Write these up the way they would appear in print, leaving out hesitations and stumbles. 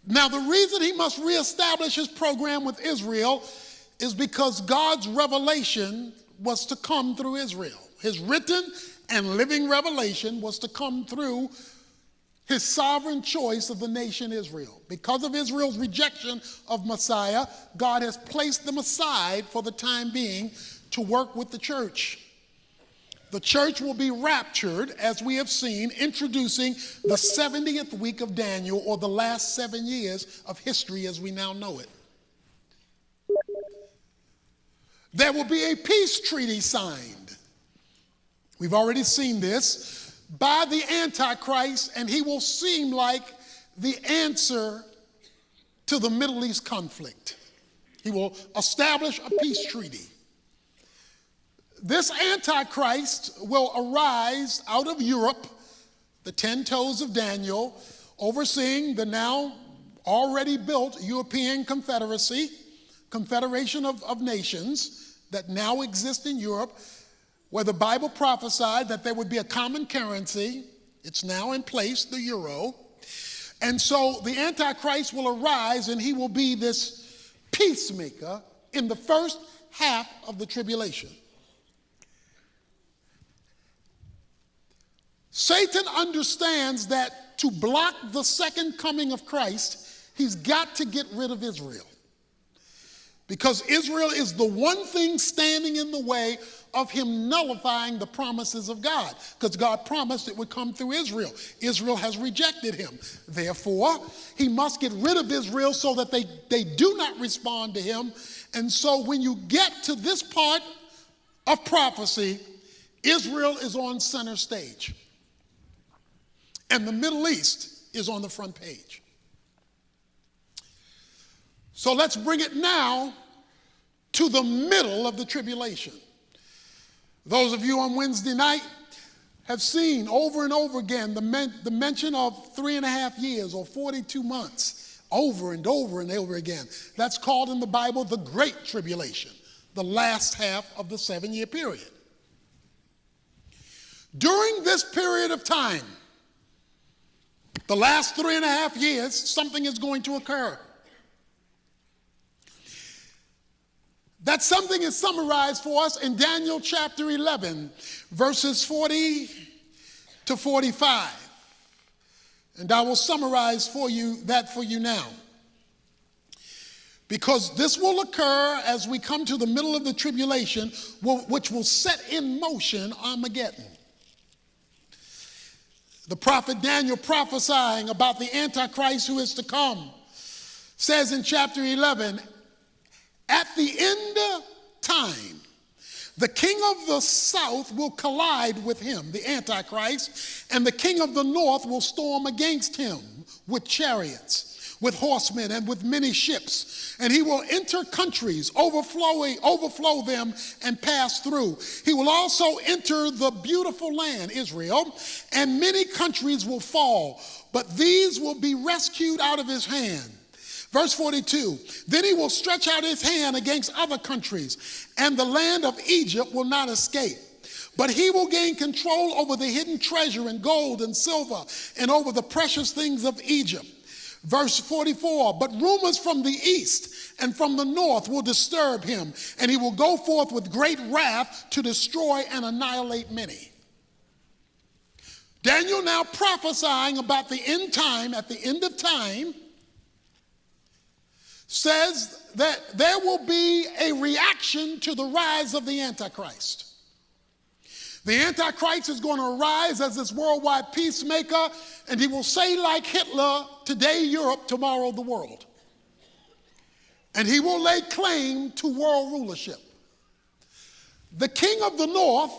Now, the reason he must reestablish his program with Israel is because God's revelation was to come through Israel. His written and living revelation was to come through his sovereign choice of the nation Israel. Because of Israel's rejection of Messiah, God has placed them aside for the time being to work with the church. The church will be raptured, as we have seen, introducing the 70th week of Daniel, or the last 7 years of history as we now know it. There will be a peace treaty signed. We've already seen this, by the Antichrist, and he will seem like the answer to the Middle East conflict. He will establish a peace treaty. This Antichrist will arise out of Europe, the 10 toes of Daniel, overseeing the now already built European confederation of nations that now exist in Europe, where the Bible prophesied that there would be a common currency. It's now in place, the euro. And so the Antichrist will arise, and he will be this peacemaker in the first half of the tribulation. Satan understands that to block the second coming of Christ, he's got to get rid of Israel. Because Israel is the one thing standing in the way of him nullifying the promises of God. Because God promised it would come through Israel. Israel has rejected him. Therefore, he must get rid of Israel so that they do not respond to him. And so when you get to this part of prophecy, Israel is on center stage. And the Middle East is on the front page. So let's bring it now to the middle of the tribulation. Those of you on Wednesday night have seen over and over again the mention of 3.5 years or 42 months over and over and over again. That's called in the Bible the Great Tribulation, the last half of the 7-year period. During this period of time, the last 3.5 years, something is going to occur. That something is summarized for us in Daniel chapter 11, verses 40 to 45. And I will summarize for you now. Because this will occur as we come to the middle of the tribulation, which will set in motion Armageddon. The prophet Daniel, prophesying about the Antichrist who is to come, says in chapter 11, at the end of time, the king of the south will collide with him, the Antichrist, and the king of the north will storm against him with chariots, with horsemen, and with many ships. And he will enter countries, overflow them, and pass through. He will also enter the beautiful land, Israel, and many countries will fall, but these will be rescued out of his hand. Verse 42, then he will stretch out his hand against other countries, and the land of Egypt will not escape. But he will gain control over the hidden treasure and gold and silver and over the precious things of Egypt. Verse 44, but rumors from the east and from the north will disturb him, and he will go forth with great wrath to destroy and annihilate many. Daniel now prophesying about the end time, at the end of time, says that there will be a reaction to the rise of the Antichrist. The Antichrist is going to arise as this worldwide peacemaker, and he will say, like Hitler, today Europe, tomorrow the world. And he will lay claim to world rulership. The king of the north,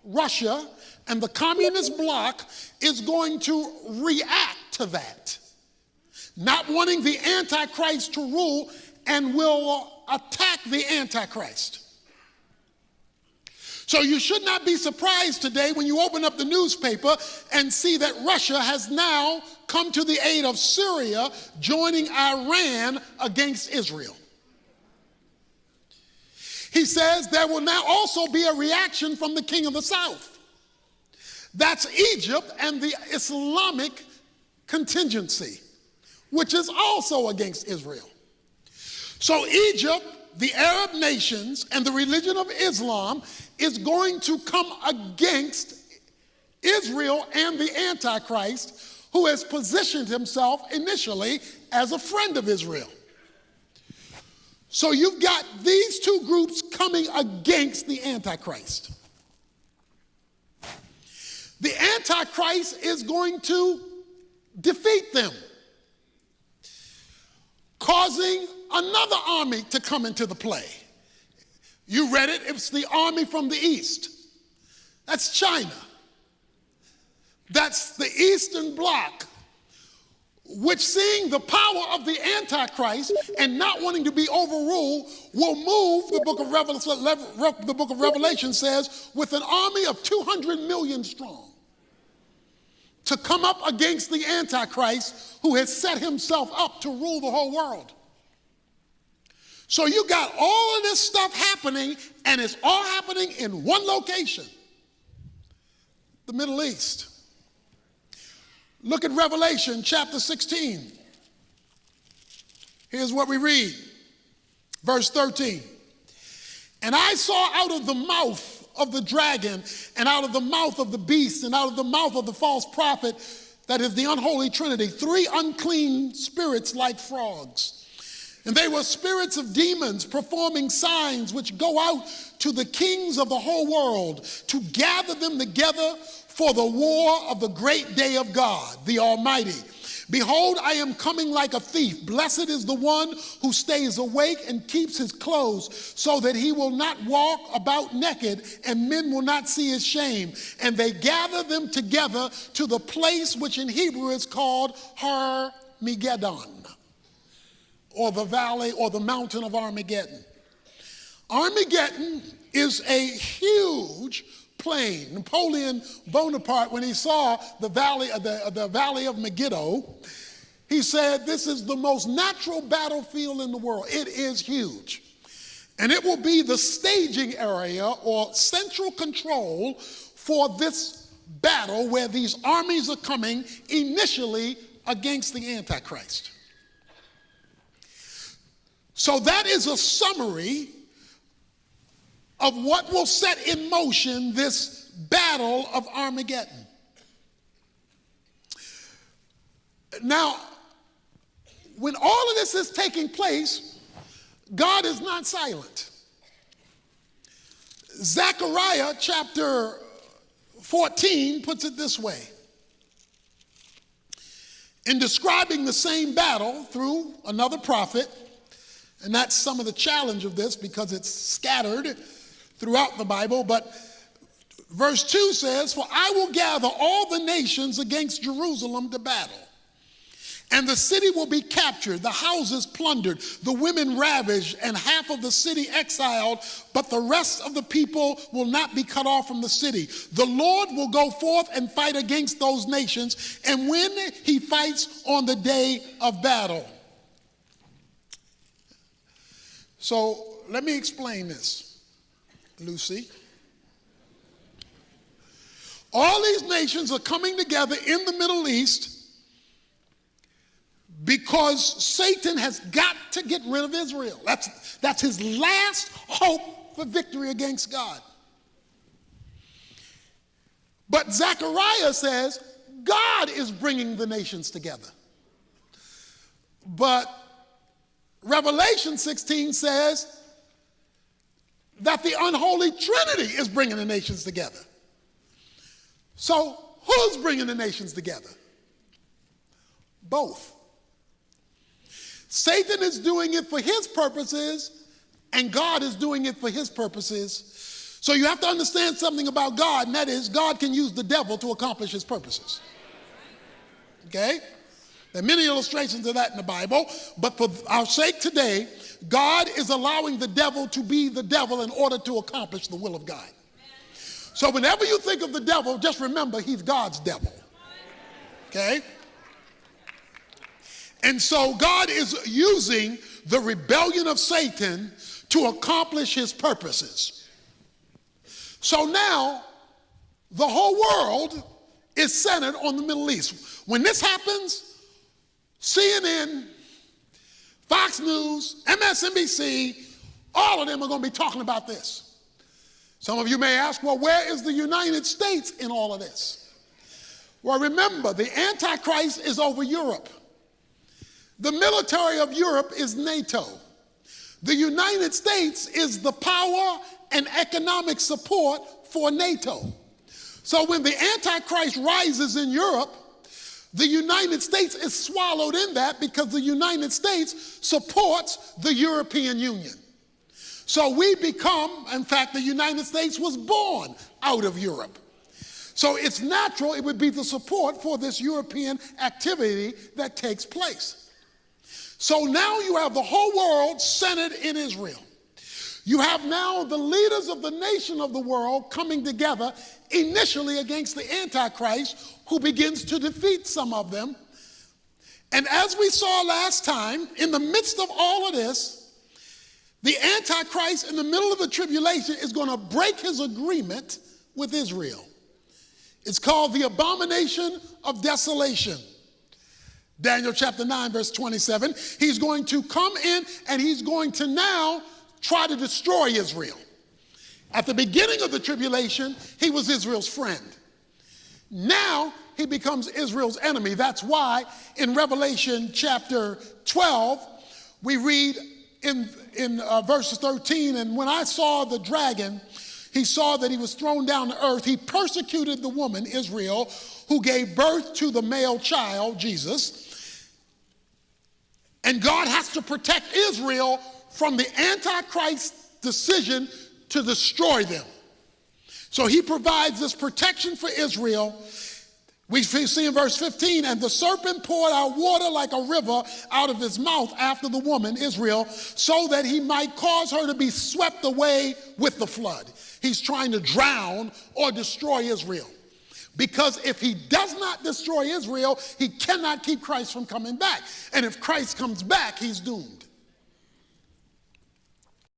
Russia, and the communist bloc is going to react to that, not wanting the Antichrist to rule, and will attack the Antichrist. So you should not be surprised today when you open up the newspaper and see that Russia has now come to the aid of Syria, joining Iran against Israel. He says there will now also be a reaction from the king of the south. That's Egypt and the Islamic contingency. which is also against Israel. So Egypt, the Arab nations, and the religion of Islam is going to come against Israel and the Antichrist, who has positioned himself initially as a friend of Israel. So you've got these two groups coming against the Antichrist. The Antichrist is going to defeat them, causing another army to come into the play. You read it, it's the army from the east. That's China. That's the Eastern Bloc, which, seeing the power of the Antichrist and not wanting to be overruled, will move, the book of Revelation says, with an army of 200 million strong to come up against the Antichrist, who has set himself up to rule the whole world. So you got all of this stuff happening, and it's all happening in one location, the Middle East. Look at Revelation chapter 16. Here's what we read. Verse 13. And I saw out of the mouth of the dragon, and out of the mouth of the beast, and out of the mouth of the false prophet, that is the unholy trinity, 3 unclean spirits like frogs. And they were spirits of demons performing signs which go out to the kings of the whole world to gather them together for the war of the great day of God, the Almighty. Behold, I am coming like a thief. Blessed is the one who stays awake and keeps his clothes, so that he will not walk about naked, and men will not see his shame. And they gather them together to the place which in Hebrew is called Har-Megiddon, or the valley or the mountain of Armageddon. Armageddon is a huge plain. Napoleon Bonaparte, when he saw the valley of Megiddo, he said, this is the most natural battlefield in the world. It is huge. And it will be the staging area or central control for this battle where these armies are coming initially against the Antichrist. So that is a summary of what will set in motion this battle of Armageddon. Now, when all of this is taking place, God is not silent. Zechariah chapter 14 puts it this way. In describing the same battle through another prophet, and that's some of the challenge of this because it's scattered throughout the Bible, but verse 2 says, for I will gather all the nations against Jerusalem to battle, and the city will be captured, the houses plundered, the women ravished, and half of the city exiled, but the rest of the people will not be cut off from the city. The Lord will go forth and fight against those nations, and when he fights on the day of battle. So let me explain this. Lucy. All these nations are coming together in the Middle East because Satan has got to get rid of Israel. That's his last hope for victory against God. But Zechariah says God is bringing the nations together. But Revelation 16 says that the unholy trinity is bringing the nations together. So who's bringing the nations together? Both. Satan is doing it for his purposes, and God is doing it for his purposes. So you have to understand something about God, and that is God can use the devil to accomplish his purposes. Okay? There are many illustrations of that in the Bible, but for our sake today, God is allowing the devil to be the devil in order to accomplish the will of God. So whenever you think of the devil, just remember he's God's devil. Okay? And so God is using the rebellion of Satan to accomplish his purposes. So now the whole world is centered on the Middle East. When this happens, CNN, Fox News, MSNBC, all of them are going to be talking about this. Some of you may ask, well, where is the United States in all of this? Well, remember, the Antichrist is over Europe. The military of Europe is NATO. The United States is the power and economic support for NATO. So when the Antichrist rises in Europe, the United States is swallowed in that because the United States supports the European Union. So we become, in fact, the United States was born out of Europe. So it's natural it would be the support for this European activity that takes place. So now you have the whole world centered in Israel. You have now the leaders of the nation of the world coming together initially against the Antichrist, who begins to defeat some of them. And as we saw last time, in the midst of all of this, the Antichrist in the middle of the tribulation is going to break his agreement with Israel. It's called the abomination of desolation. Daniel chapter 9, verse 27. He's going to come in and he's going to now try to destroy Israel. At the beginning of the tribulation, he was Israel's friend. Now he becomes Israel's enemy. That's why in Revelation chapter 12, we read in verses 13, and when I saw the dragon, he saw that he was thrown down to earth. He persecuted the woman, Israel, who gave birth to the male child, Jesus. And God has to protect Israel from the Antichrist's decision to destroy them. So he provides this protection for Israel. We see in verse 15, and the serpent poured out water like a river out of his mouth after the woman, Israel, so that he might cause her to be swept away with the flood. He's trying to drown or destroy Israel. Because if he does not destroy Israel, he cannot keep Christ from coming back. And if Christ comes back, he's doomed.